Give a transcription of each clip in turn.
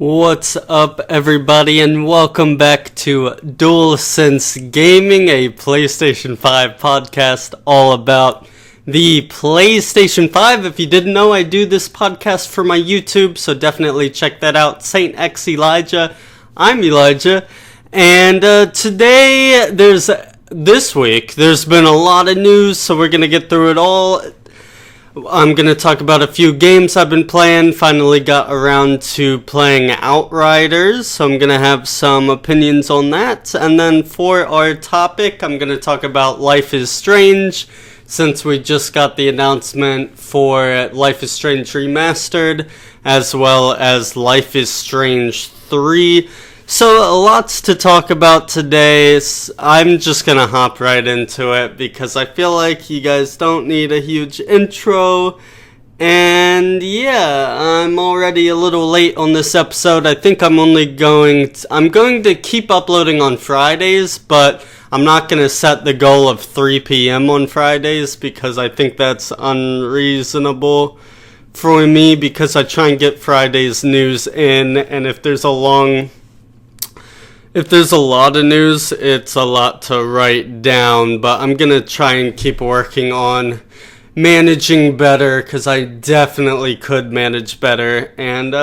What's up, everybody, and welcome back to Dualsense Gaming, a PlayStation 5 podcast all about the PlayStation 5. If you didn't know, I do this podcast for my YouTube, so definitely check that out. Saint X Elijah. I'm Elijah, and today, this week, there's been a lot of news, so we're gonna get through it all. I'm going to talk about a few games I've been playing. Finally got around to playing Outriders, so I'm going to have some opinions on that. And then for our topic, I'm going to talk about Life is Strange, since we just got the announcement for Life is Strange Remastered, as well as Life is Strange 3. So lots to talk about today. I'm just gonna hop right into it because I feel like you guys don't need a huge intro. And yeah, I'm already a little late on this episode. I think I'm going to keep uploading on Fridays, but I'm not gonna set the goal of 3 p.m. on Fridays because I think that's unreasonable for me, because I try and get Friday's news in, and if there's a lot of news, it's a lot to write down, but I'm going to try and keep working on managing better, because I definitely could manage better, and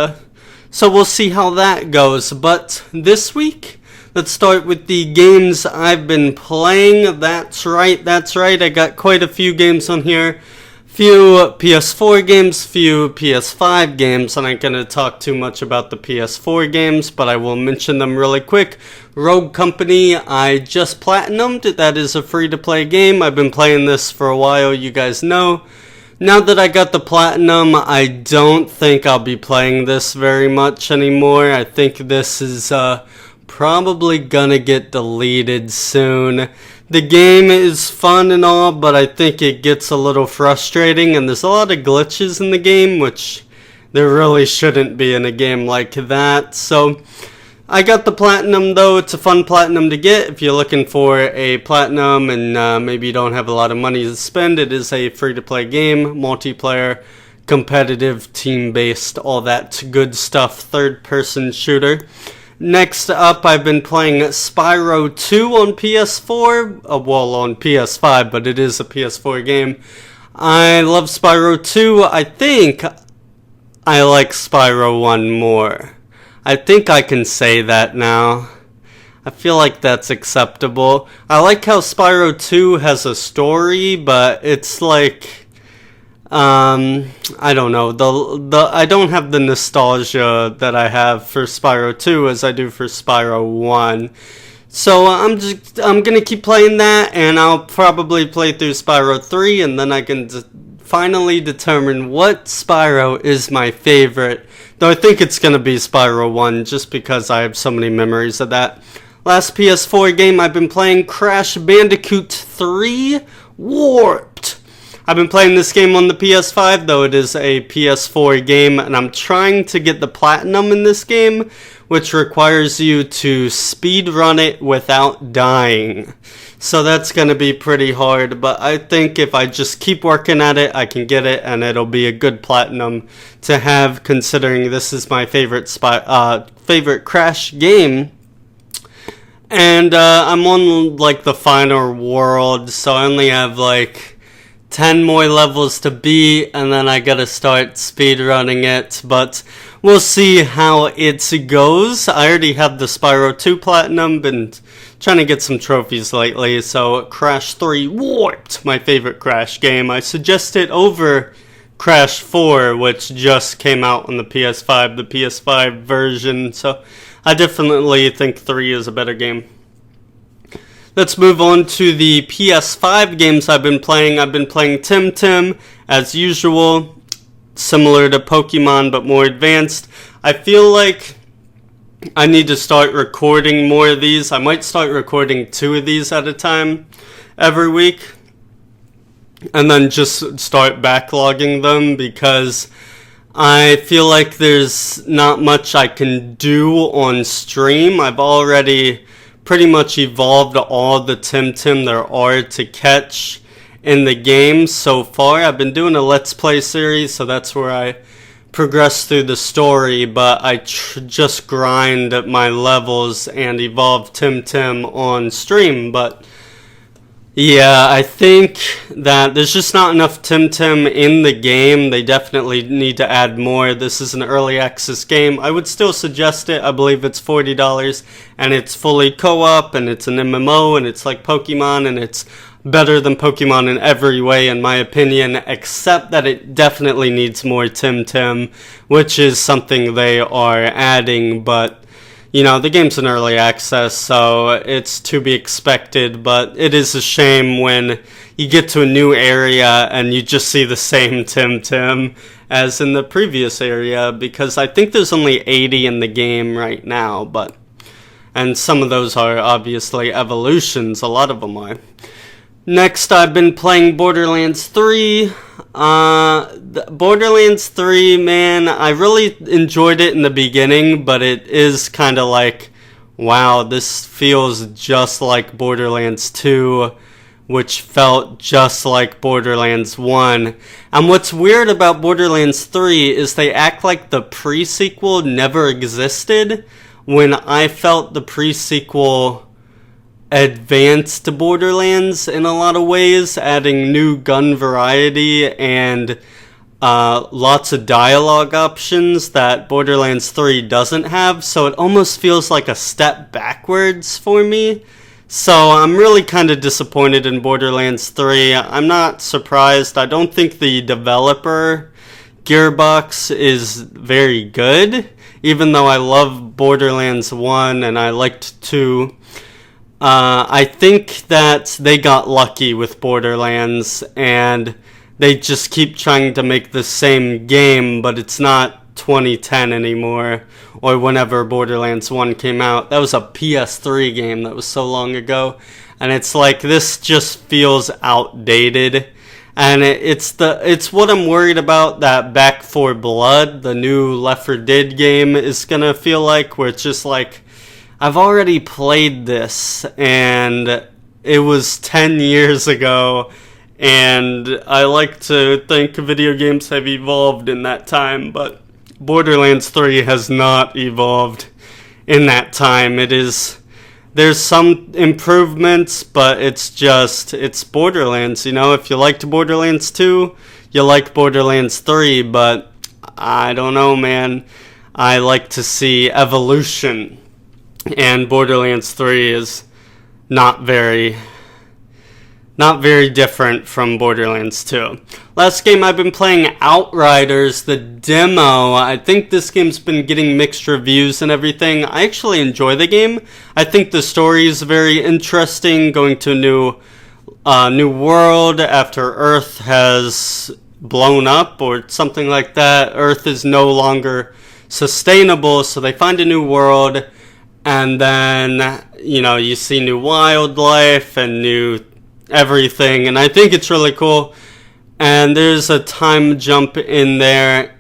so we'll see how that goes. But this week, let's start with the games I've been playing. That's right, I got quite a few games on here. Few PS4 games, few PS5 games. I'm not going to talk too much about the PS4 games, but I will mention them really quick. Rogue Company, I just platinumed. That is a free-to-play game. I've been playing this for a while, you guys know. Now that I got the platinum, I don't think I'll be playing this very much anymore. I think this is probably gonna get deleted soon. The game is fun and all, but I think it gets a little frustrating, and there's a lot of glitches in the game, which there really shouldn't be in a game like that. So I got the platinum, though. It's a fun platinum to get if you're looking for a platinum and maybe you don't have a lot of money to spend. It is a free-to-play game, multiplayer, competitive, team-based, all that good stuff, third-person shooter. Next up, I've been playing Spyro 2 on PS4, well, on PS5, but it is a PS4 game. I love Spyro 2. I think I like Spyro 1 more. I think I can say that now. I feel like that's acceptable. I like how Spyro 2 has a story, but it's like, I don't know, I don't have the nostalgia that I have for Spyro 2 as I do for Spyro 1. So I'm gonna keep playing that, and I'll probably play through Spyro 3, and then I can finally determine what Spyro is my favorite. Though I think it's gonna be Spyro 1, just because I have so many memories of that. Last PS4 game I've been playing, Crash Bandicoot 3 Warped. I've been playing this game on the PS5, though it is a PS4 game, and I'm trying to get the platinum in this game, which requires you to speedrun it without dying. So that's going to be pretty hard, but I think if I just keep working at it, I can get it, and it'll be a good platinum to have, considering this is my favorite Crash game. And I'm on like the final world, so I only have like 10 more levels to beat, and then I gotta start speedrunning it, but we'll see how it goes. I already have the Spyro 2 Platinum, been trying to get some trophies lately, so Crash 3 Warped, my favorite Crash game. I suggest it over Crash 4, which just came out on the PS5, the PS5 version, so I definitely think 3 is a better game. Let's move on to the PS5 games I've been playing. I've been playing TemTem, as usual, similar to Pokemon, but more advanced. I feel like I need to start recording more of these. I might start recording 2 of these at a time every week, and then just start backlogging them, because I feel like there's not much I can do on stream. I've already pretty much evolved all the TemTem there are to catch in the game so far. I've been doing a Let's Play series, so that's where I progress through the story, but I just grind my levels and evolve TemTem on stream. But yeah, I think that there's just not enough TemTem in the game. They definitely need to add more. This is an early access game. I would still suggest it. I believe it's $40 and it's fully co-op and it's an MMO and it's like Pokemon and it's better than Pokemon in every way in my opinion, except that it definitely needs more TemTem, which is something they are adding. But you know, the game's in early access, so it's to be expected, but it is a shame when you get to a new area and you just see the same TemTem as in the previous area, because I think there's only 80 in the game right now, and some of those are obviously evolutions, a lot of them are. Next, I've been playing Borderlands 3. Borderlands 3, man, I really enjoyed it in the beginning, but it is kind of like, wow, this feels just like Borderlands 2, which felt just like Borderlands 1. And what's weird about Borderlands 3 is they act like the pre-sequel never existed, when I felt the pre-sequel advanced Borderlands in a lot of ways, adding new gun variety and lots of dialogue options that Borderlands 3 doesn't have, so it almost feels like a step backwards for me. So I'm really kind of disappointed in Borderlands 3. I'm not surprised. I don't think the developer Gearbox is very good, even though I love Borderlands 1 and I liked 2. I think that they got lucky with Borderlands and they just keep trying to make the same game, but it's not 2010 anymore, or whenever Borderlands 1 came out. That was a PS3 game, that was so long ago, and it's like, this just feels outdated, and it's what I'm worried about, that Back 4 Blood, the new Left 4 Dead game, is gonna feel like, where it's just like, I've already played this, and it was 10 years ago, and I like to think video games have evolved in that time, but Borderlands 3 has not evolved in that time. There's some improvements, but it's Borderlands, you know? If you liked Borderlands 2, you like Borderlands 3, but I don't know, man. I like to see evolution. And Borderlands 3 is not very different from Borderlands 2. Last game I've been playing, Outriders the Demo. I think this game's been getting mixed reviews and everything. I actually enjoy the game. I think the story is very interesting, going to a new world after Earth has blown up or something like that. Earth is no longer sustainable, so they find a new world. And then, you know, you see new wildlife and new everything. And I think it's really cool. And there's a time jump in there.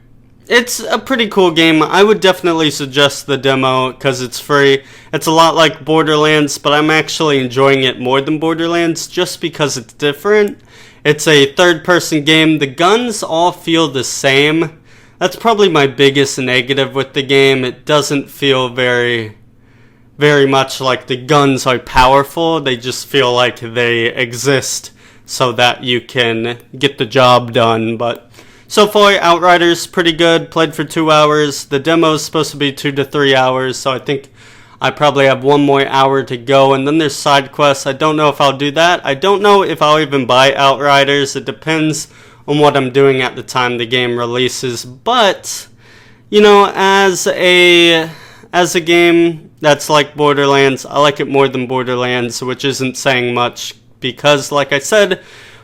It's a pretty cool game. I would definitely suggest the demo because it's free. It's a lot like Borderlands, but I'm actually enjoying it more than Borderlands just because it's different. It's a third-person game. The guns all feel the same. That's probably my biggest negative with the game. It doesn't feel very much like the guns are powerful. They just feel like they exist so that you can get the job done. But so far, Outriders pretty good. Played for 2 hours. The demo is supposed to be 2 to 3 hours, so I think I probably have 1 more hour to go. And then there's side quests. I don't know if I'll do that. I don't know if I'll even buy Outriders. It depends on what I'm doing at the time the game releases. But, you know, as a game that's like Borderlands, I like it more than Borderlands, which isn't saying much because, like I said,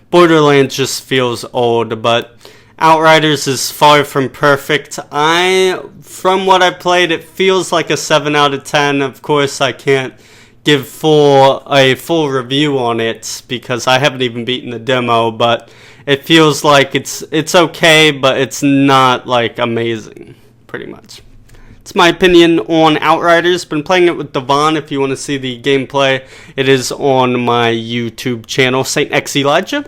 Borderlands just feels old, but Outriders is far from perfect. From what I played, it feels like a 7 out of 10. Of course, I can't give a full review on it because I haven't even beaten the demo, but it feels like it's okay, but it's not like amazing, pretty much. It's my opinion on Outriders. Been playing it with Devon. If you want to see the gameplay, it is on my YouTube channel, Saint X Elijah.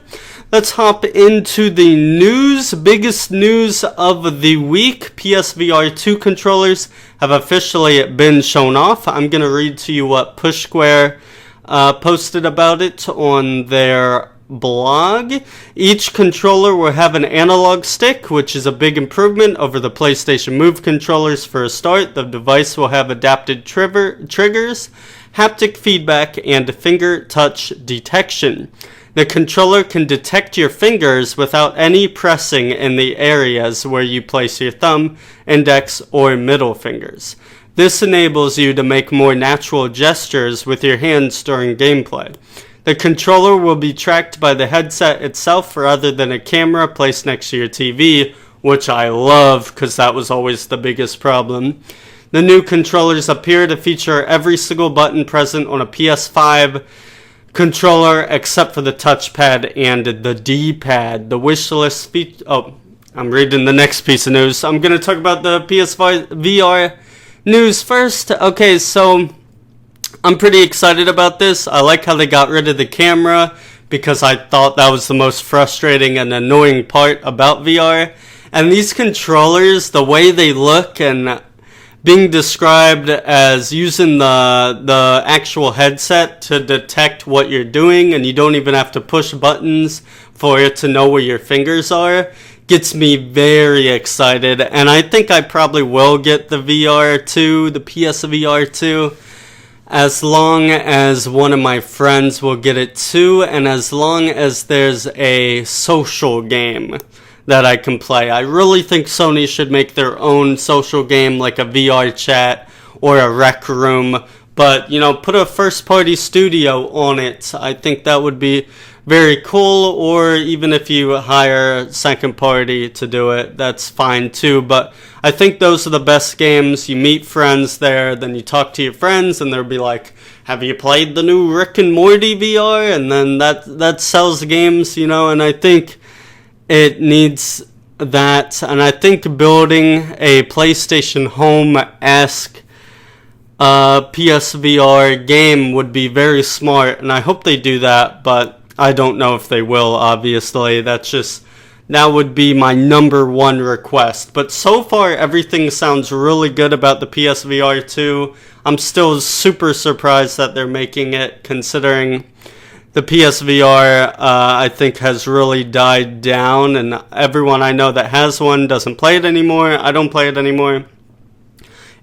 Let's hop into the news. Biggest news of the week. PSVR 2 controllers have officially been shown off. I'm going to read to you what Push Square posted about it on their blog. Each controller will have an analog stick, which is a big improvement over the PlayStation Move controllers. For a start, the device will have adapted triggers, haptic feedback, and finger touch detection. The controller can detect your fingers without any pressing in the areas where you place your thumb, index, or middle fingers. This enables you to make more natural gestures with your hands during gameplay. The controller will be tracked by the headset itself rather than a camera placed next to your TV, which I love because that was always the biggest problem. The new controllers appear to feature every single button present on a PS5 controller except for the touchpad and the D-pad. The wishlist feature... Oh, I'm reading the next piece of news. I'm going to talk about the PS5 VR news first. Okay, so I'm pretty excited about this. I like how they got rid of the camera because I thought that was the most frustrating and annoying part about VR. And these controllers, the way they look and being described as using the actual headset to detect what you're doing, and you don't even have to push buttons for it to know where your fingers are, gets me very excited. And I think I probably will get the VR 2, the PSVR 2. As long as one of my friends will get it too, and as long as there's a social game that I can play. I really think Sony should make their own social game, like a VR chat or a rec room, but, you know, put a first-party studio on it. I think that would be very cool, or even if you hire second party to do it, that's fine too. But I think those are the best games. You meet friends there, then you talk to your friends, and they'll be like, have you played the new Rick and Morty VR? And then that sells games, you know, and I think it needs that. And I think building a PlayStation Home-esque PSVR game would be very smart, and I hope they do that, but I don't know if they will, obviously. That would be my number one request. But so far, everything sounds really good about the PSVR 2. I'm still super surprised that they're making it, considering the PSVR, I think, has really died down, and everyone I know that has one doesn't play it anymore. I don't play it anymore.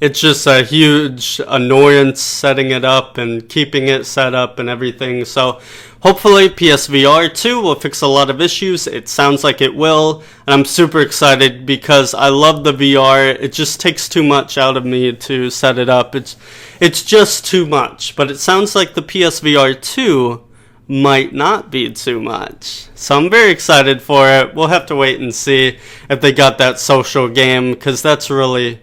It's just a huge annoyance setting it up and keeping it set up and everything. So hopefully PSVR 2 will fix a lot of issues. It sounds like it will. And I'm super excited because I love the VR. It just takes too much out of me to set it up. It's just too much. But it sounds like the PSVR 2 might not be too much. So I'm very excited for it. We'll have to wait and see if they got that social game, because that's really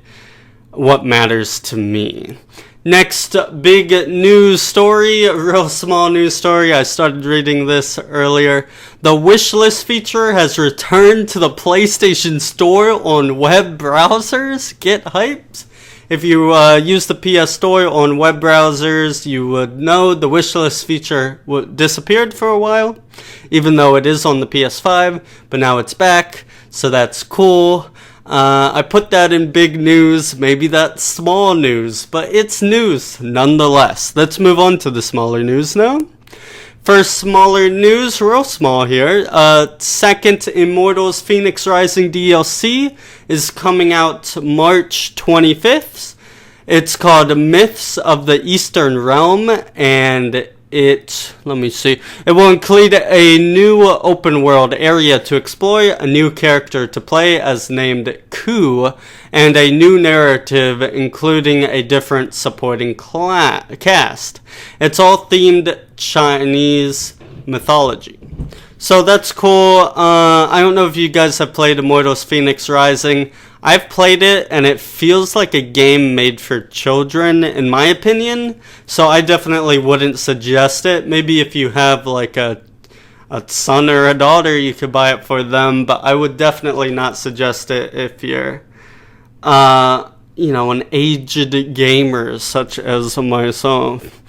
what matters to me. Next big news story, a real small news story. I started reading this earlier. The wishlist feature has returned to the PlayStation Store on web browsers. Get hyped. If you use the PS Store on web browsers, you would know the wishlist feature disappeared for a while, even though it is on the PS5, but now it's back, so that's cool. I put that in big news. Maybe that's small news, but it's news nonetheless. Let's move on to the smaller news now. First smaller news, real small here. Second Immortals Phoenix Rising DLC is coming out March 25th. It's called Myths of the Eastern Realm, and it will include a new open world area to explore, a new character to play as named Ku, and a new narrative including a different supporting cast. It's all themed Chinese mythology. So that's cool. I don't know if you guys have played Immortals Phoenix Rising. I've played it, and it feels like a game made for children, in my opinion. So I definitely wouldn't suggest it. Maybe if you have like a son or a daughter, you could buy it for them. But I would definitely not suggest it if you're an aged gamer such as myself.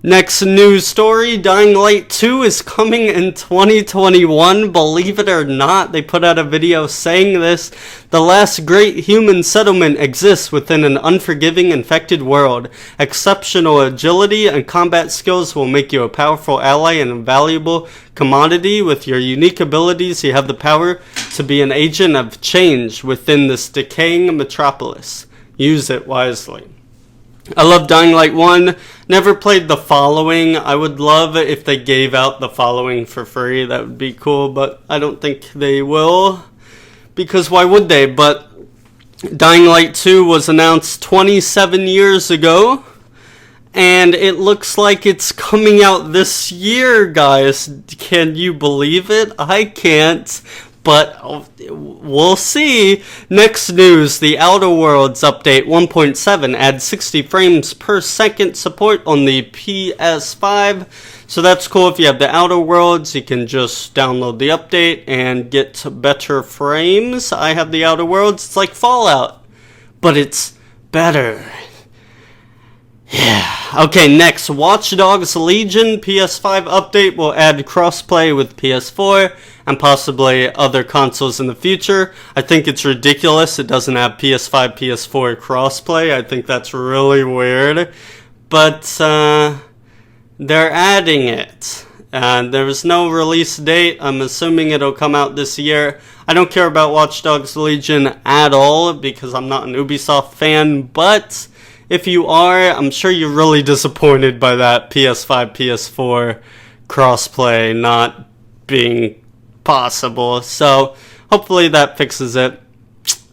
Next news story, Dying Light 2 is coming in 2021. Believe it or not, they put out a video saying this. The last great human settlement exists within an unforgiving, infected world. Exceptional agility and combat skills will make you a powerful ally and a valuable commodity. With your unique abilities, you have the power to be an agent of change within this decaying metropolis. Use it wisely. I love Dying Light 1. Never played the following. I would love it if they gave out the following for free. That would be cool, but I don't think they will. Because why would they? But Dying Light 2 was announced 27 years ago. And it looks like it's coming out this year, guys. Can you believe it? I can't. But we'll see. Next news, the Outer Worlds update 1.7 adds 60 frames per second support on the PS5. So that's cool. If you have the Outer Worlds, you can just download the update and get better frames. I have the Outer Worlds. It's like Fallout, but it's better. Yeah. Okay, next, Watch Dogs Legion PS5 update will add crossplay with PS4 and possibly other consoles in the future. I think it's ridiculous it doesn't have PS5, PS4 crossplay. I think that's really weird. But they're adding it. There was no release date. I'm assuming it'll come out this year. I don't care about Watch Dogs Legion at all because I'm not an Ubisoft fan, but if you are, I'm sure you're really disappointed by that PS5, PS4 crossplay not being possible. So hopefully that fixes it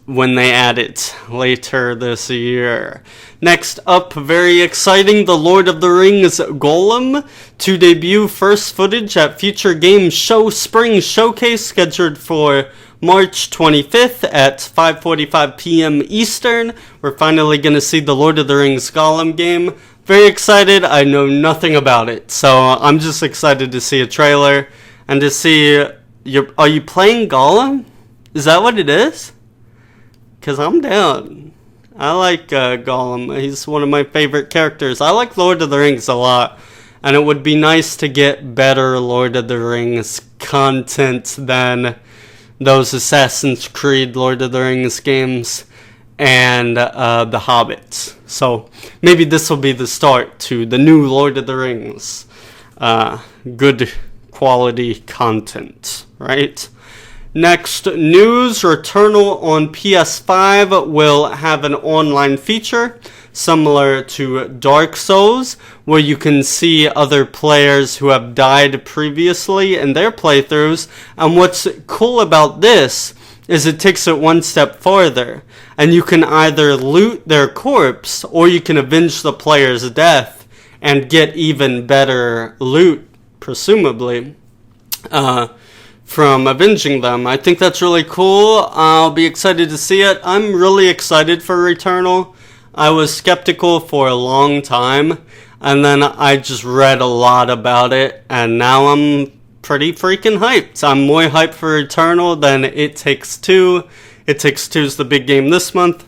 when they add it later this year. Next up, very exciting, The Lord of the Rings Golem to debut first footage at Future Games Show Spring Showcase scheduled for March 25th at 5:45 p.m. Eastern. We're finally going to see the Lord of the Rings Gollum game. Very excited. I know nothing about it, so I'm just excited to see a trailer and to see. Are you playing Gollum? Is that what it is? Because I'm down. I like Gollum. He's one of my favorite characters. I like Lord of the Rings a lot, and it would be nice to get better Lord of the Rings content than those Assassin's Creed, Lord of the Rings games, and The Hobbit. So maybe this will be the start to the new Lord of the Rings. Good quality content, right? Next news, Returnal on PS5 will have an online feature similar to Dark Souls, where you can see other players who have died previously in their playthroughs. And what's cool about this is it takes it one step farther, and you can either loot their corpse or you can avenge the player's death and get even better loot, presumably, from avenging them. I think that's really cool. I'll be excited to see it. I'm really excited for Returnal. I was skeptical for a long time, and then I just read a lot about it, and now I'm pretty freaking hyped. I'm more hyped for Returnal than It Takes Two. It Takes Two is the big game this month.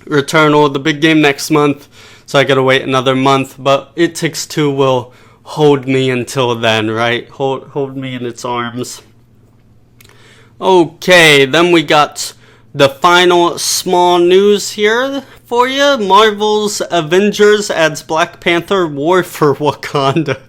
Returnal, the big game next month, so I gotta wait another month, but It Takes Two will hold me until then, right? Hold me in its arms. Okay, then we got the final small news here for you. Marvel's Avengers adds Black Panther War for Wakanda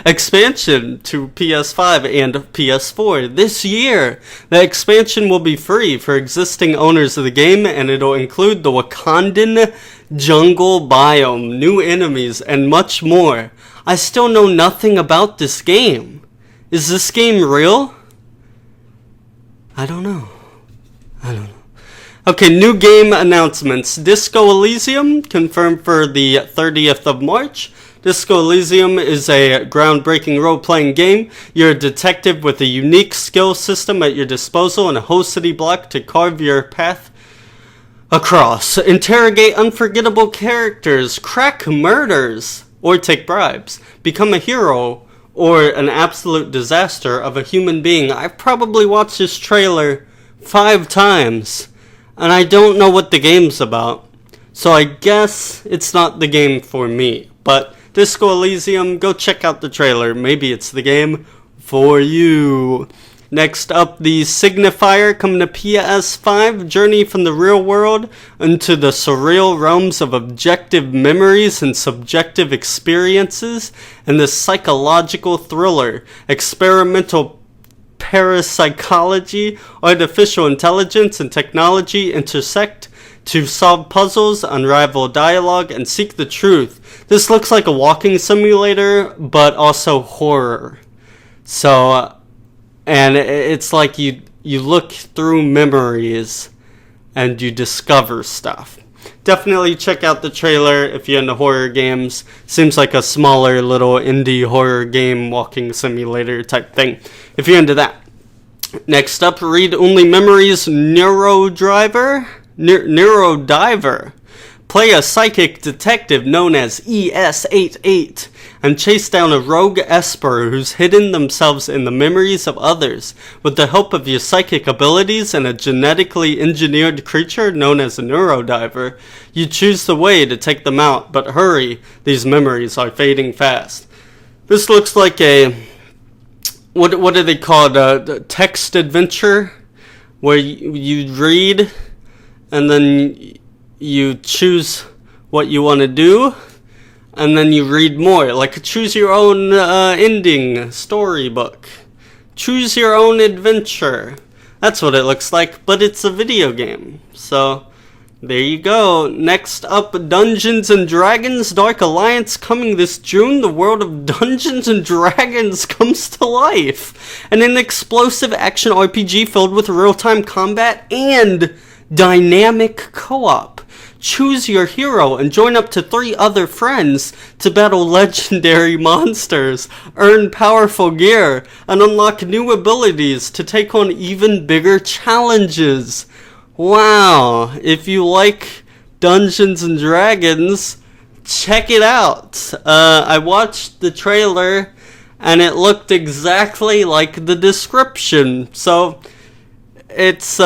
expansion to PS5 and PS4 this year. The expansion will be free for existing owners of the game, and it'll include the Wakandan jungle biome, new enemies, and much more. I still know nothing about this game. Is this game real? I don't know. Okay, new game announcements. Disco Elysium, confirmed for the 30th of March. Disco Elysium is a groundbreaking role-playing game. You're a detective with a unique skill system at your disposal and a whole city block to carve your path across. Interrogate unforgettable characters, crack murders, or take bribes. Become a hero or an absolute disaster of a human being. I've probably watched this trailer 5 times. and I don't know what the game's about. So I guess it's not the game for me. But Disco Elysium, go check out the trailer. Maybe it's the game for you. Next up, the Signifier coming to PS5. Journey from the real world into the surreal realms of objective memories and subjective experiences. And the psychological thriller, experimental parapsychology, artificial intelligence, and technology intersect to solve puzzles, unravel dialogue, and seek the truth. This looks like a walking simulator, but also horror. So, and it's like you look through memories and you discover stuff. Definitely check out the trailer if you're into horror games. Seems like a smaller little indie horror game, walking simulator type thing, if you're into that. Next up, Read Only Memories Neurodiver. Play a psychic detective known as ES88 and chase down a rogue Esper who's hidden themselves in the memories of others. With the help of your psychic abilities and a genetically engineered creature known as a Neurodiver, you choose the way to take them out, but hurry, these memories are fading fast. This looks like a, what are they called, a text adventure, where you read and then you choose what you want to do, and then you read more, like choose your own ending storybook, choose your own adventure. That's what it looks like, but it's a video game. So there you go. Next up, Dungeons and Dragons Dark Alliance coming this June. The world of Dungeons and Dragons comes to life, and an explosive action RPG filled with real-time combat and dynamic co-op. Choose your hero and join up to 3 other friends to battle legendary monsters, earn powerful gear, and unlock new abilities to take on even bigger challenges. Wow, if you like Dungeons and Dragons, check it out. I watched the trailer and it looked exactly like the description. So it's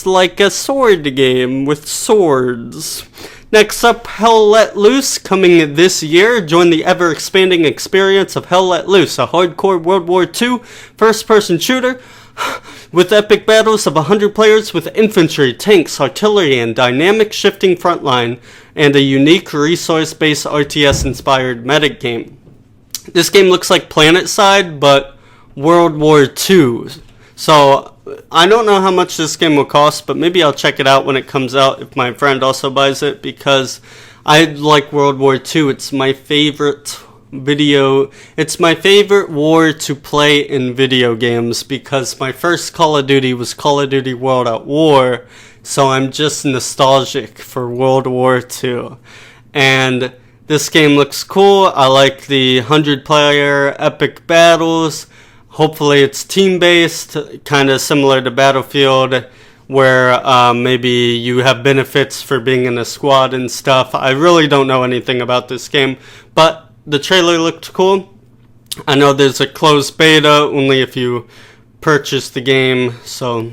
like a sword game with swords. Next up, Hell Let Loose coming this year. Join the ever-expanding experience of Hell Let Loose, a hardcore World War II first-person shooter with epic battles of 100 players with infantry, tanks, artillery, and dynamic shifting frontline, and a unique resource-based RTS-inspired medic game. This game looks like PlanetSide, but World War II. So I don't know how much this game will cost, but maybe I'll check it out when it comes out if my friend also buys it, because I like World War II. It's my favorite it's my favorite war to play in video games, because my first Call of Duty was Call of Duty World at War, so I'm just nostalgic for World War II. And this game looks cool. I like the 100-player epic battles. Hopefully it's team-based, kind of similar to Battlefield, where maybe you have benefits for being in a squad and stuff. I really don't know anything about this game, but the trailer looked cool. I know there's a closed beta, only if you purchase the game, so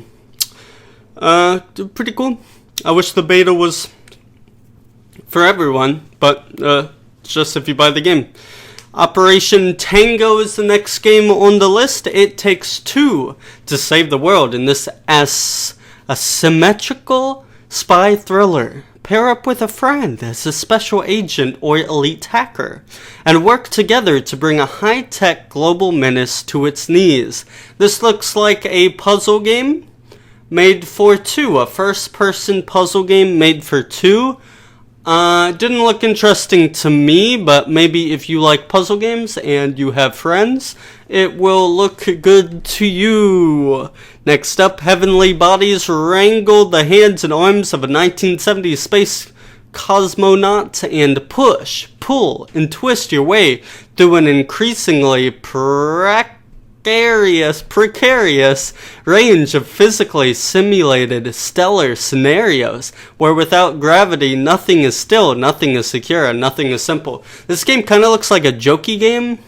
pretty cool. I wish the beta was for everyone, but just if you buy the game. Operation Tango is the next game on the list. It takes 2 to save the world in this asymmetrical spy thriller. Pair up with a friend as a special agent or elite hacker, and work together to bring a high-tech global menace to its knees. This looks like a puzzle game made for 2, a first-person puzzle game made for 2. Didn't look interesting to me, but maybe if you like puzzle games and you have friends, it will look good to you. Next up, heavenly bodies wrangle the hands and arms of a 1970s space cosmonaut and push, pull, and twist your way through an increasingly precarious range of physically simulated stellar scenarios, where without gravity nothing is still, nothing is secure, and nothing is simple. This game kind of looks like a jokey game,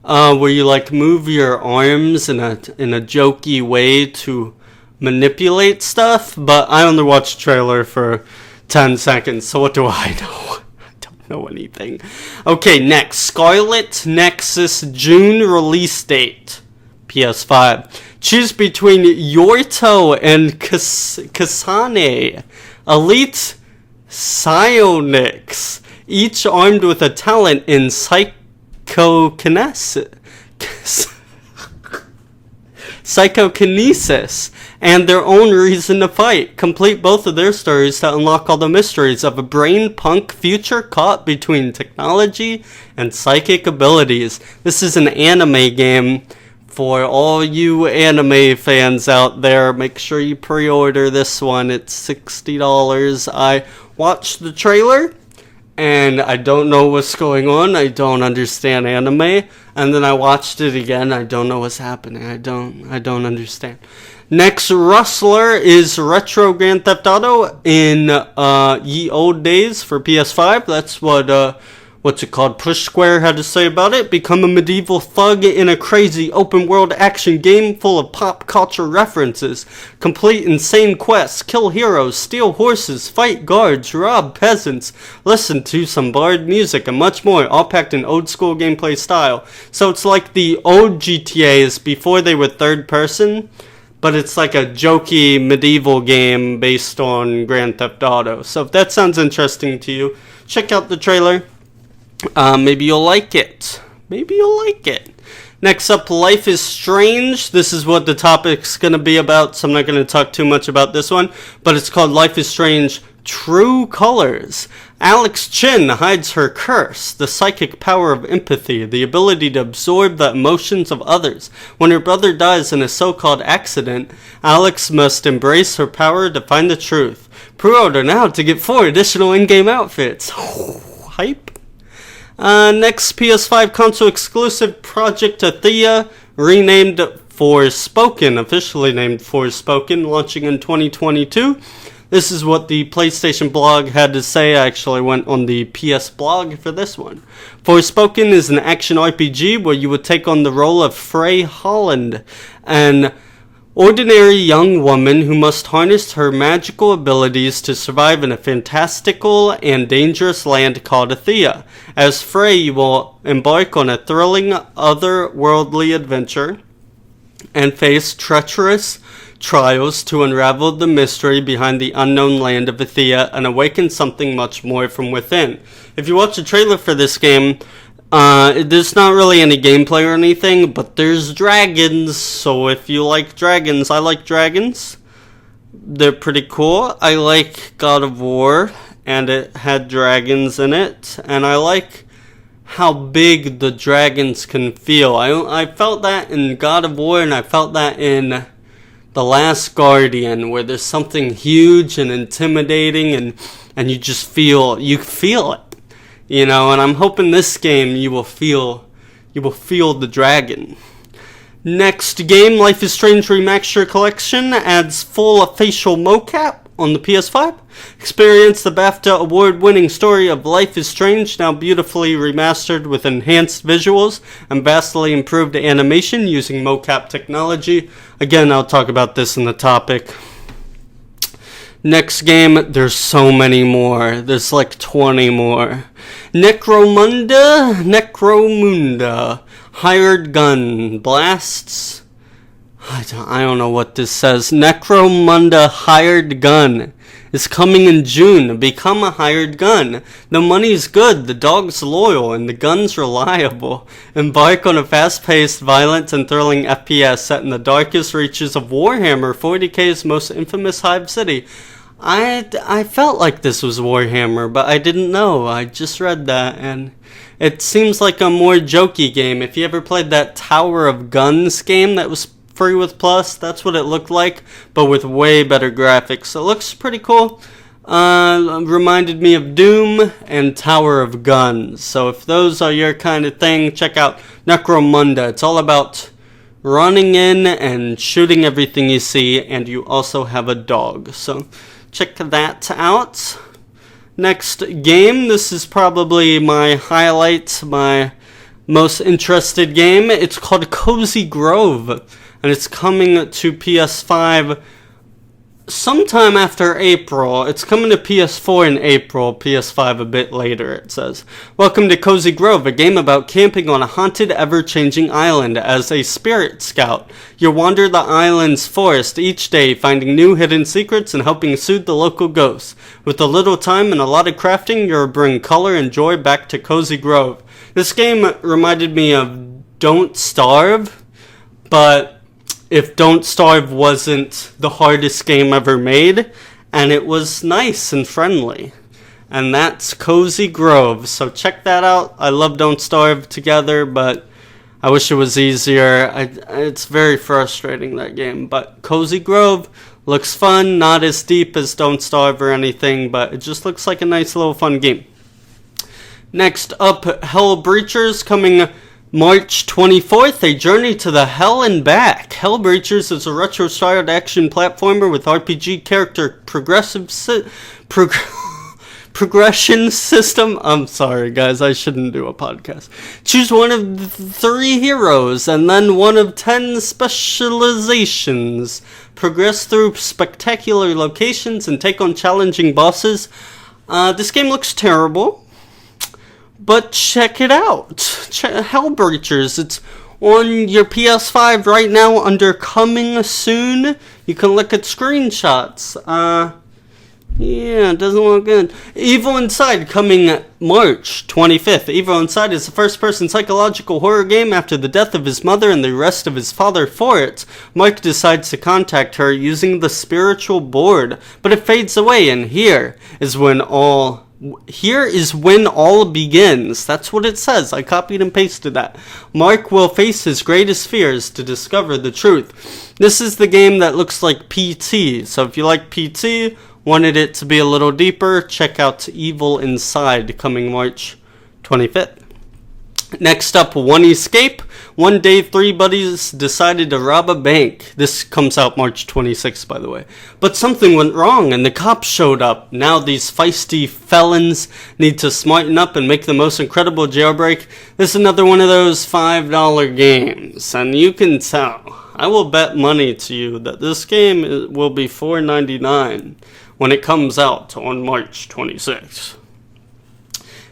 where you like move your arms in a jokey way to manipulate stuff, but I only watched the trailer for 10 seconds, so what do I know? I don't know anything. Okay, next, Scarlet Nexus June release date, PS5. Choose between Yorto and Kasane, elite psionics, each armed with a talent in psychokinesis, and their own reason to fight. Complete both of their stories to unlock all the mysteries of a brain-punk future caught between technology and psychic abilities. This is an anime game. For all you anime fans out there, make sure you pre-order this one. It's $60. I watched the trailer, and I don't know what's going on. I don't understand anime. And then I watched it again. I don't know what's happening. I don't understand. Next Rustler is Retro Grand Theft Auto in ye old days for PS5. That's what what's it called? Push Square had to say about it. Become a medieval thug in a crazy open world action game full of pop culture references. Complete insane quests, kill heroes, steal horses, fight guards, rob peasants, listen to some bard music, and much more, all packed in old school gameplay style. So it's like the old GTAs before they were third person, but it's like a jokey medieval game based on Grand Theft Auto. So if that sounds interesting to you, check out the trailer. Maybe you'll like it. Next up, Life is Strange. This is what the topic's going to be about, so I'm not going to talk too much about this one. But it's called Life is Strange True Colors. Alex Chin hides her curse, the psychic power of empathy, the ability to absorb the emotions of others. When her brother dies in a so-called accident, Alex must embrace her power to find the truth. Pre-order now to get 4 additional in-game outfits. Hype. Next, PS5 console exclusive Project Athea, renamed Forspoken, officially named Forspoken, launching in 2022. This is what the PlayStation blog had to say. I actually went on the PS blog for this one. Forspoken is an action RPG where you would take on the role of Frey Holland, an ordinary young woman who must harness her magical abilities to survive in a fantastical and dangerous land called Athea. As Frey, you will embark on a thrilling otherworldly adventure and face treacherous trials to unravel the mystery behind the unknown land of Athea and awaken something much more from within. If you watch the trailer for this game, there's not really any gameplay or anything, but there's dragons, so if you like dragons, I like dragons. They're pretty cool. I like God of War, and it had dragons in it, and I like how big the dragons can feel. I felt that in God of War, and I felt that in The Last Guardian, where there's something huge and intimidating, and you just feel it. You know, and I'm hoping this game you will feel the dragon. Next game, Life is Strange Remaster Collection adds full facial mocap on the PS5. Experience the BAFTA award-winning story of Life is Strange, now beautifully remastered with enhanced visuals and vastly improved animation using mocap technology. Again, I'll talk about this in the topic. Next game, there's so many more. There's like 20 more. Necromunda, Hired Gun, Blasts. I don't know what this says. Necromunda Hired Gun is coming in June. Become a hired gun. The money's good, the dog's loyal, and the gun's reliable. Embark on a fast-paced, violent, and thrilling FPS set in the darkest reaches of Warhammer 40k's most infamous hive city. I felt like this was Warhammer, but I didn't know. I just read that, and it seems like a more jokey game. If you ever played that Tower of Guns game that was free with Plus, that's what it looked like, but with way better graphics. It looks pretty cool. Reminded me of Doom and Tower of Guns. So if those are your kind of thing, check out Necromunda. It's all about running in and shooting everything you see, and you also have a dog. So check that out. Next game, this is probably my highlight, my most interested game. It's called Cozy Grove, and it's coming to PS5 sometime after April. It's coming to PS4 in April, PS5 a bit later, it says. Welcome to Cozy Grove, a game about camping on a haunted, ever-changing island as a spirit scout. You wander the island's forest each day, finding new hidden secrets and helping soothe the local ghosts. With a little time and a lot of crafting, you'll bring color and joy back to Cozy Grove. This game reminded me of Don't Starve, but if Don't Starve wasn't the hardest game ever made, and it was nice and friendly. And that's Cozy Grove, so check that out. I love Don't Starve together, but I wish it was easier. It's very frustrating, that game, but Cozy Grove looks fun, not as deep as Don't Starve or anything, but it just looks like a nice little fun game. Next up, Hell Breachers, coming March 24th, A Journey to the Hell and Back. Hell Breachers is a retro-styled action platformer with RPG character progression system. I'm sorry, guys, I shouldn't do a podcast. Choose one of the 3 heroes and then one of 10 specializations. Progress through spectacular locations and take on challenging bosses. This game looks terrible, but check it out. Hellbreachers. It's on your PS5 right now under coming soon. You can look at screenshots. Yeah, it doesn't look good. Evil Inside coming March 25th. Evil Inside is a first-person psychological horror game. After the death of his mother and the arrest of his father for it, Mike decides to contact her using the spiritual board, but it fades away, and here is when all begins. That's what it says. I copied and pasted that. Mark will face his greatest fears to discover the truth. This is the game that looks like PT. So if you like PT, wanted it to be a little deeper, check out Evil Inside coming March 25th. Next up, One Escape. One day, 3 buddies decided to rob a bank. This comes out March 26th, by the way. But something went wrong, and the cops showed up. Now these feisty felons need to smarten up and make the most incredible jailbreak. This is another one of those $5 games, and you can tell. I will bet money to you that this game will be $4.99 when it comes out on March 26th.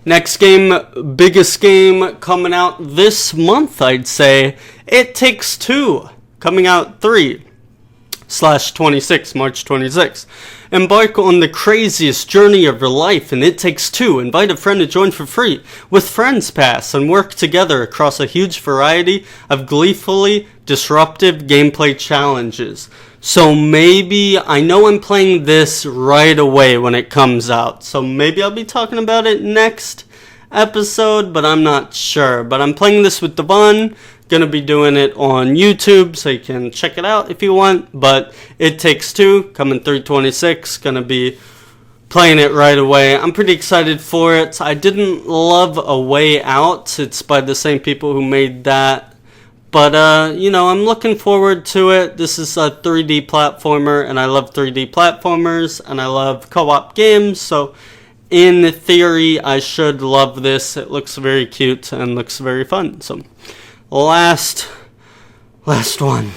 Next game, biggest game coming out this month, I'd say. It Takes Two, coming out 3/26, March 26. Embark on the craziest journey of your life in It Takes Two. Invite a friend to join for free with Friends Pass and work together across a huge variety of gleefully disruptive gameplay challenges. So maybe, I know I'm playing this right away when it comes out, so maybe I'll be talking about it next episode, but I'm not sure. But I'm playing this with Devon, gonna be doing it on YouTube, so you can check it out if you want. But It Takes Two, coming 3/26, gonna be playing it right away. I'm pretty excited for it. I didn't love A Way Out. It's by the same people who made that. But, I'm looking forward to it. This is a 3D platformer, and I love 3D platformers, and I love co-op games, so in theory, I should love this. It looks very cute and looks very fun. So, last one.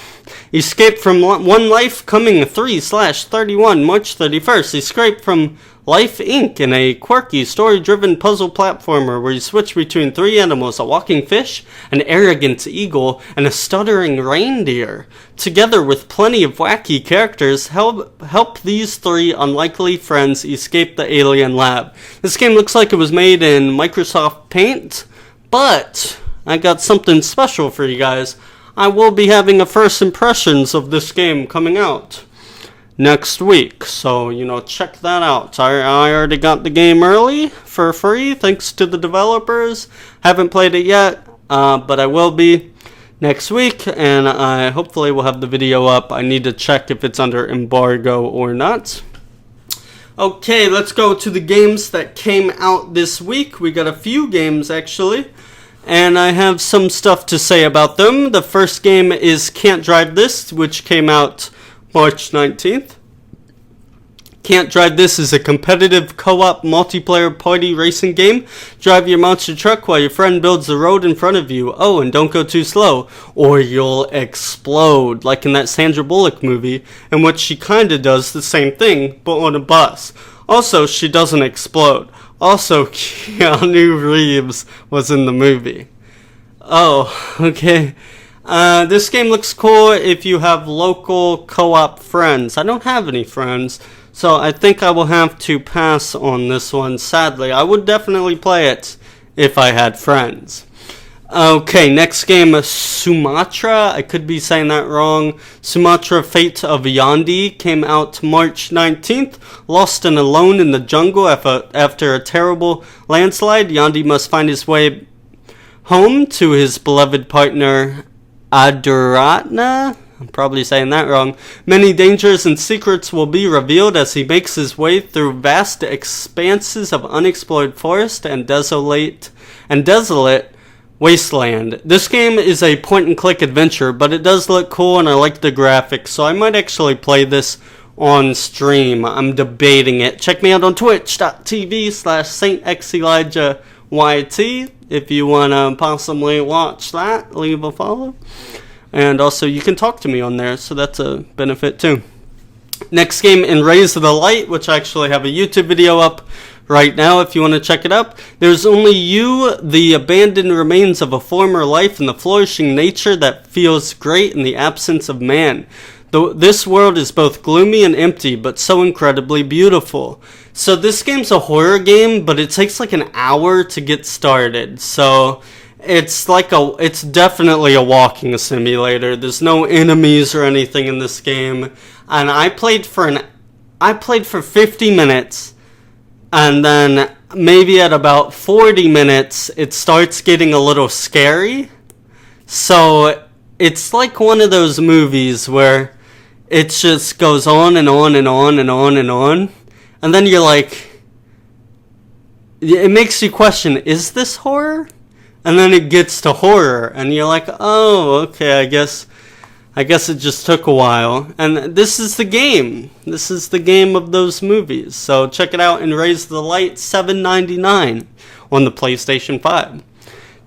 Escape from One Life, coming 3/31, March 31st. Escape from Life Inc. in a quirky, story-driven puzzle platformer where you switch between 3 animals, a walking fish, an arrogant eagle, and a stuttering reindeer. Together with plenty of wacky characters, help these 3 unlikely friends escape the alien lab. This game looks like it was made in Microsoft Paint, but I got something special for you guys. I will be having a first impressions of this game coming out next week, so check that out. I already got the game early for free thanks to the developers. Haven't played it yet, but I will be next week, and I hopefully will have the video up. I need to check if it's under embargo or not. Okay, let's go to the games that came out this week. We got a few games actually, and I have some stuff to say about them. The first game is Can't Drive This, which came out March 19th. Can't Drive This is a competitive co-op multiplayer party racing game. Drive your monster truck while your friend builds the road in front of you. Oh, and don't go too slow, or you'll explode, like in that Sandra Bullock movie, in which she kinda does the same thing, but on a bus. Also, she doesn't explode. Also, Keanu Reeves was in the movie. Oh, okay. This game looks cool if you have local co-op friends. I don't have any friends, so I think I will have to pass on this one, sadly. I would definitely play it if I had friends. Okay, next game, Sumatra. I could be saying that wrong. Sumatra Fate of Yandi came out March 19th. Lost and alone in the jungle after a terrible landslide, Yandi must find his way home to his beloved partner, Aduratna. I'm probably saying that wrong. Many dangers and secrets will be revealed as he makes his way through vast expanses of unexplored forest and desolate wasteland. This game is a point-and-click adventure, but it does look cool and I like the graphics, so I might actually play this on stream. I'm debating it. Check me out on twitch.tv/SaintXElijahYT if you want to possibly watch that. Leave a follow. And also, you can talk to me on there, so that's a benefit too. Next game, In Rays of the Light, which I actually have a YouTube video up right now if you want to check it up. There's only you, the abandoned remains of a former life, and the flourishing nature that feels great in the absence of man. This world is both gloomy and empty, but so incredibly beautiful. So this game's a horror game, but it takes like an hour to get started. So it's definitely a walking simulator. There's no enemies or anything in this game. And I played for 50 minutes, and then maybe at about 40 minutes it starts getting a little scary. So it's like one of those movies where it just goes on and on and on and on and on. And then you're like, it makes you question, is this horror? And then it gets to horror, and you're like, oh, okay, I guess it just took a while. And this is the game. This is the game of those movies. So check it out in Rays of the Light, $7.99 on the PlayStation 5.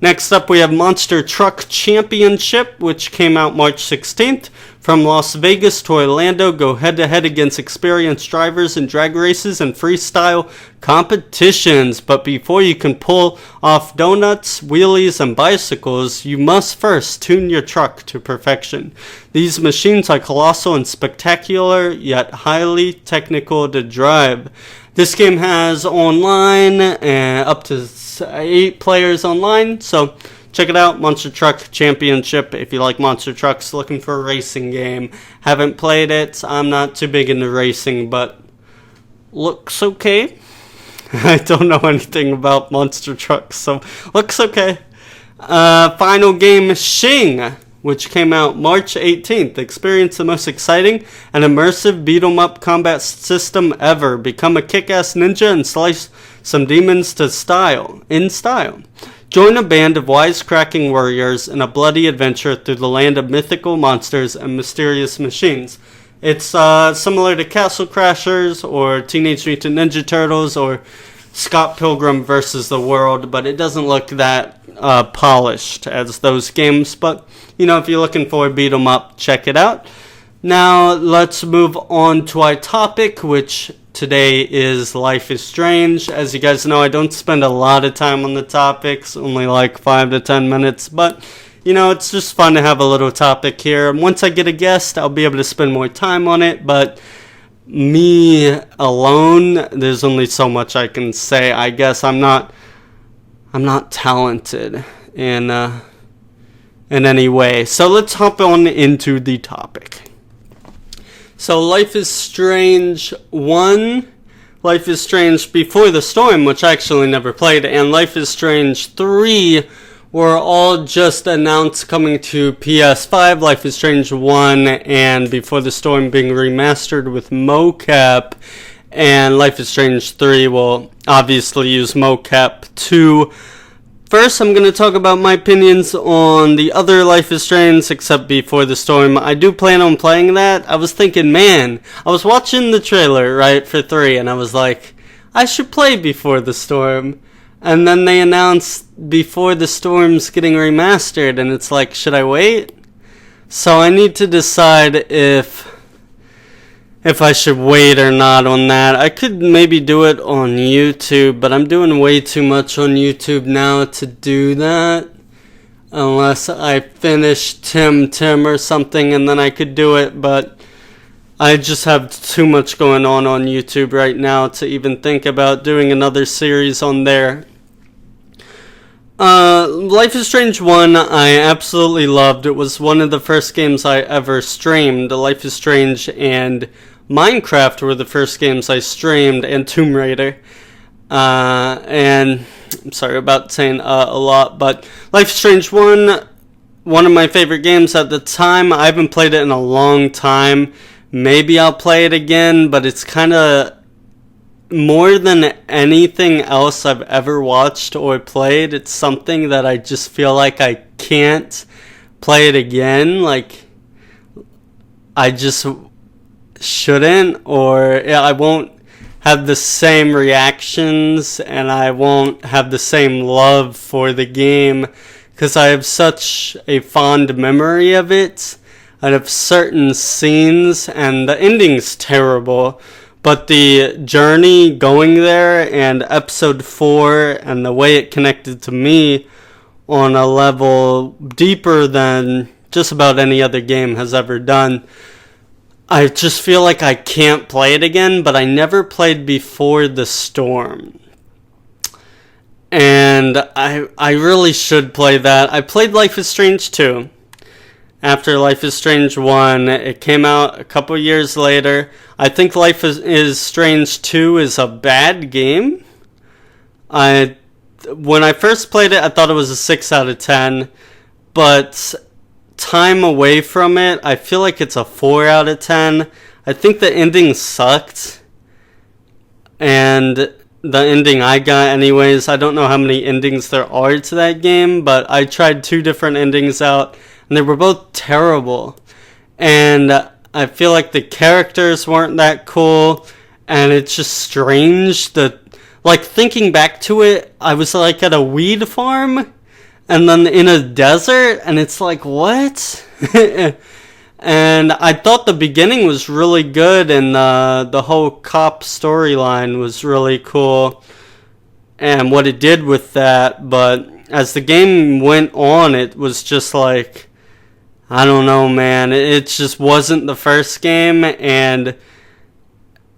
Next up, we have Monster Truck Championship, which came out March 16th. From Las Vegas to Orlando, go head-to-head against experienced drivers in drag races and freestyle competitions. But before you can pull off donuts, wheelies, and bicycles, you must first tune your truck to perfection. These machines are colossal and spectacular, yet highly technical to drive. This game has online up to 8 players online, so check it out, Monster Truck Championship, if you like monster trucks, looking for a racing game. Haven't played it, I'm not too big into racing, but looks okay. I don't know anything about monster trucks, so looks okay. Final game, Shing, which came out March 18th. Experience the most exciting and immersive beat-em-up combat system ever. Become a kick-ass ninja and slice some demons in style. Join a band of wisecracking warriors in a bloody adventure through the land of mythical monsters and mysterious machines. It's similar to Castle Crashers or Teenage Mutant Ninja Turtles or Scott Pilgrim vs. the World, but it doesn't look that polished as those games. But, you know, if you're looking for a beat 'em up, check it out. Now, let's move on to our topic, which today is Life is Strange. As you guys know, I don't spend a lot of time on the topics, only like 5 to 10 minutes, but you know, it's just fun to have a little topic here. Once I get a guest, I'll be able to spend more time on it, but me alone, there's only so much I can say. I guess I'm not talented in any way. So let's hop on into the topic. So Life is Strange 1, Life is Strange Before the Storm, which I actually never played, and Life is Strange 3 were all just announced coming to PS5. Life is Strange 1 and Before the Storm being remastered with mocap, and Life is Strange 3 will obviously use mocap to First, I'm going to talk about my opinions on the other Life is Strange, except Before the Storm. I do plan on playing that. I was thinking, man, I was watching the trailer, right, for 3, and I was like, I should play Before the Storm. And then they announced Before the Storm's getting remastered, and it's like, should I wait? So I need to decide if I should wait or not on that. I could maybe do it on YouTube, but I'm doing way too much on YouTube now to do that. Unless I finish TemTem or something, and then I could do it, but I just have too much going on YouTube right now to even think about doing another series on there. Life is Strange 1, I absolutely loved. It was one of the first games I ever streamed. Life is Strange and Minecraft were the first games I streamed, and Tomb Raider. And I'm sorry about saying a lot, but Life is Strange 1, one of my favorite games at the time. I haven't played it in a long time. Maybe I'll play it again, but it's kind of more than anything else I've ever watched or played. It's something that I just feel like I can't play it again. Like, I just shouldn't, or I won't have the same reactions, and I won't have the same love for the game because I have such a fond memory of it. I have certain scenes, and the ending's terrible, but the journey going there and episode 4 and the way it connected to me on a level deeper than just about any other game has ever done. I just feel like I can't play it again, but I never played Before the Storm. And I really should play that. I played Life is Strange 2. After Life is Strange 1, it came out a couple years later. I think Life is Strange 2 is a bad game. When I first played it, I thought it was a 6 out of 10. But time away from it, I feel like it's a 4 out of 10. I think the ending sucked, and the ending I got anyways, I don't know how many endings there are to that game, but I tried 2 different endings out, and they were both terrible. And I feel like the characters weren't that cool, and it's just strange that, like, thinking back to it, I was like at a weed farm and then in a desert, and it's like, what? And I thought the beginning was really good, and the whole cop storyline was really cool, and what it did with that. But as the game went on, it was just like, I don't know, man. It just wasn't the first game, and,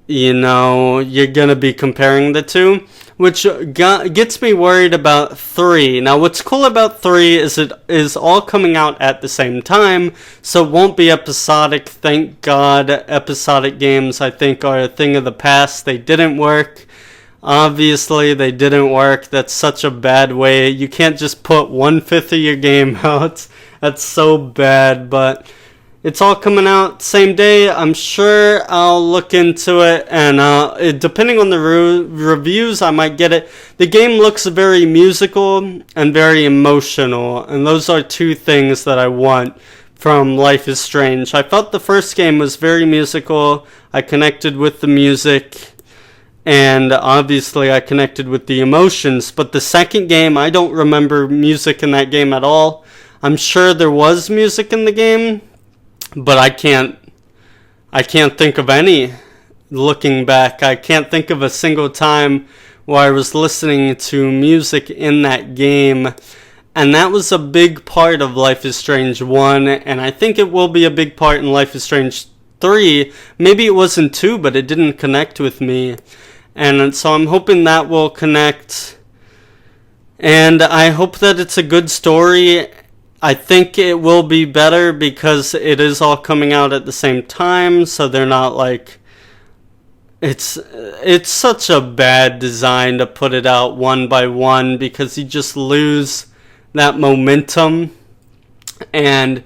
you know, you're gonna be comparing the two, which gets me worried about 3. Now, what's cool about 3 is it is all coming out at the same time, so it won't be episodic. Thank God. Episodic games, I think, are a thing of the past. They didn't work. Obviously, they didn't work. That's such a bad way. You can't just put 1/5 of your game out. That's so bad, but it's all coming out same day. I'm sure I'll look into it, and depending on the reviews, I might get it. The game looks very musical and very emotional, and those are 2 things that I want from Life is Strange. I felt the first game was very musical. I connected with the music, and obviously I connected with the emotions, but the second game, I don't remember music in that game at all. I'm sure there was music in the game, but I can't think of any. Looking back, I can't think of a single time where I was listening to music in that game, and that was a big part of Life is Strange 1, and I think it will be a big part in Life is Strange 3. Maybe it wasn't 2, but it didn't connect with me, and so I'm hoping that will connect, and I hope that it's a good story. I think it will be better because it is all coming out at the same time, so they're not like, it's such a bad design to put it out one by one, because you just lose that momentum. And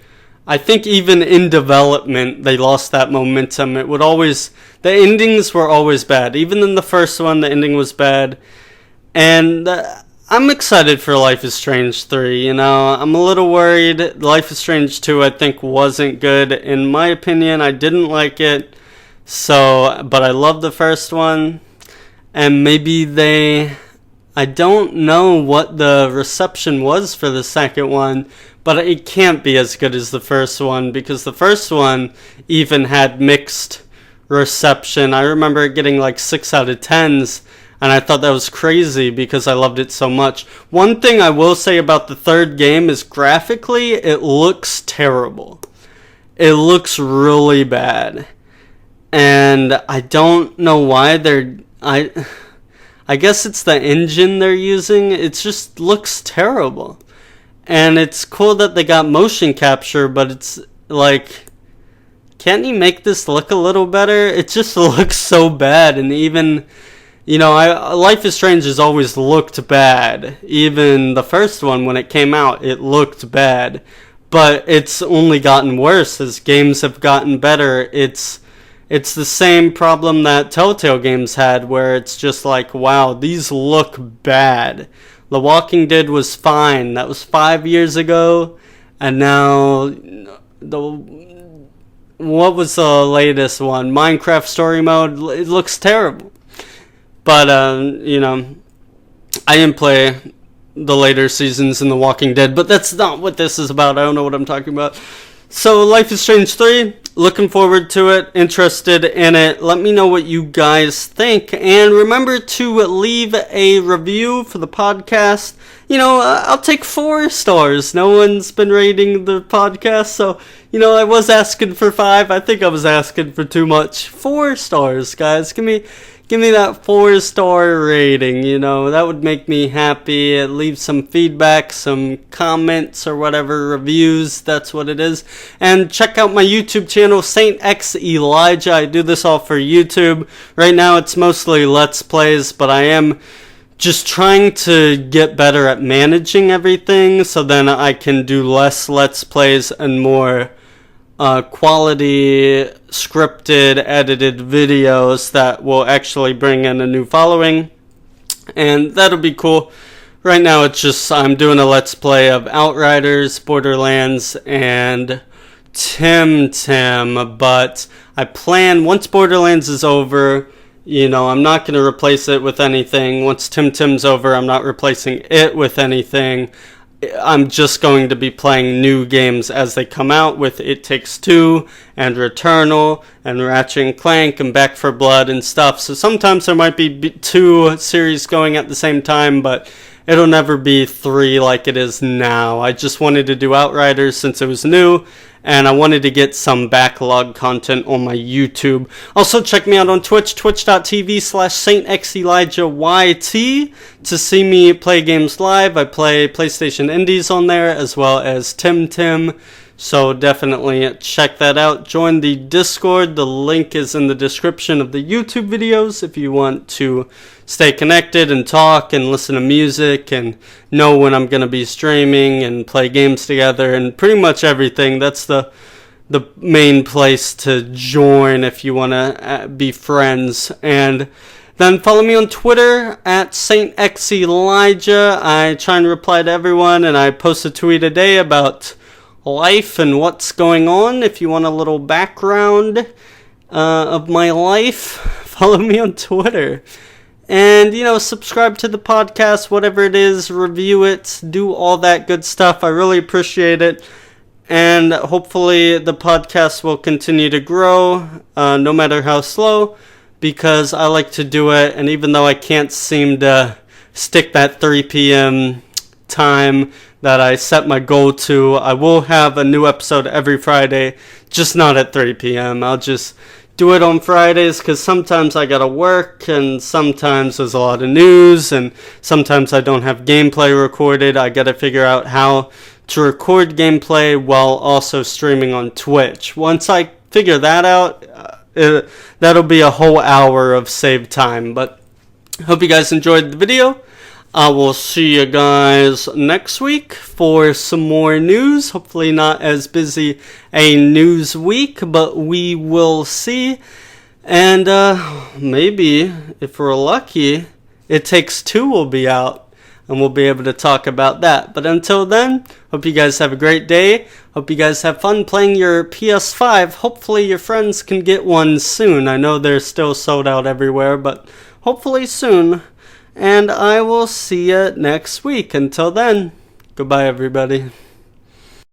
I think even in development they lost that momentum. The endings were always bad. Even in the first one, the ending was bad. And I'm excited for Life is Strange 3, you know. I'm a little worried. Life is Strange 2, I think, wasn't good. In my opinion, I didn't like it. So, but I love the first one. And maybe I don't know what the reception was for the second one, but it can't be as good as the first one, because the first one even had mixed reception. I remember getting like 6 out of 10s, and I thought that was crazy because I loved it so much. One thing I will say about the third game is graphically, it looks terrible. It looks really bad. And I don't know why I guess it's the engine they're using. It just looks terrible. And it's cool that they got motion capture, but it's like, can't you make this look a little better? It just looks so bad. And even, you know, Life is Strange has always looked bad. Even the first one, when it came out, it looked bad. But it's only gotten worse as games have gotten better. It's the same problem that Telltale games had, where it's just like, wow, these look bad. The Walking Dead was fine. That was 5 years ago. And now, what was the latest one? Minecraft Story Mode. It looks terrible. But, you know, I didn't play the later seasons in The Walking Dead, but that's not what this is about. I don't know what I'm talking about. So, Life is Strange 3, looking forward to it, interested in it. Let me know what you guys think. And remember to leave a review for the podcast. You know, I'll take 4 stars. No one's been rating the podcast, so, you know, I was asking for 5. I think I was asking for too much. 4 stars, guys. Give me that 4-star rating, you know, that would make me happy. Leave some feedback, some comments or whatever, reviews, that's what it is. And check out my YouTube channel, Saint X Elijah. I do this all for YouTube. Right now it's mostly Let's Plays, but I am just trying to get better at managing everything, so then I can do less Let's Plays and more quality scripted edited videos that will actually bring in a new following, and that'll be cool. Right now it's just I'm doing a Let's Play of Outriders, Borderlands, and TemTem, but I plan, once Borderlands is over, you know, I'm not going to replace it with anything. Once TemTem's over, I'm not replacing it with anything. I'm just going to be playing new games as they come out, with It Takes Two and Returnal and Ratchet & Clank and Back 4 Blood and stuff. So sometimes there might be 2 series going at the same time, but it'll never be 3 like it is now. I just wanted to do Outriders since it was new, and I wanted to get some backlog content on my YouTube. Also, check me out on Twitch, twitch.tv/SaintXElijahYT, to see me play games live. I play PlayStation Indies on there, as well as TemTem. So definitely check that out. Join the Discord. The link is in the description of the YouTube videos if you want to stay connected and talk and listen to music and know when I'm going to be streaming and play games together and pretty much everything. That's the main place to join if you want to be friends. And then follow me on Twitter at Saint X Elijah. I try and reply to everyone, and I post a tweet a day about life and what's going on. If you want a little background of my life, follow me on Twitter. And, you know, subscribe to the podcast, whatever it is, review it, do all that good stuff. I really appreciate it. And hopefully the podcast will continue to grow, no matter how slow, because I like to do it. And even though I can't seem to stick that 3 p.m. time that I set my goal to, I will have a new episode every Friday, just not at 3 p.m. I'll just do it on Fridays, because sometimes I gotta work, and sometimes there's a lot of news, and sometimes I don't have gameplay recorded. I gotta figure out how to record gameplay while also streaming on Twitch. Once I figure that out, that'll be a whole hour of saved time. But hope you guys enjoyed the video. I will see you guys next week for some more news. Hopefully not as busy a news week, but we will see. And maybe, if we're lucky, It Takes Two will be out. and we'll be able to talk about that. But until then, hope you guys have a great day. Hope you guys have fun playing your PS5. Hopefully your friends can get one soon. I know they're still sold out everywhere, but hopefully soon. And I will see you next week. Until then, goodbye everybody.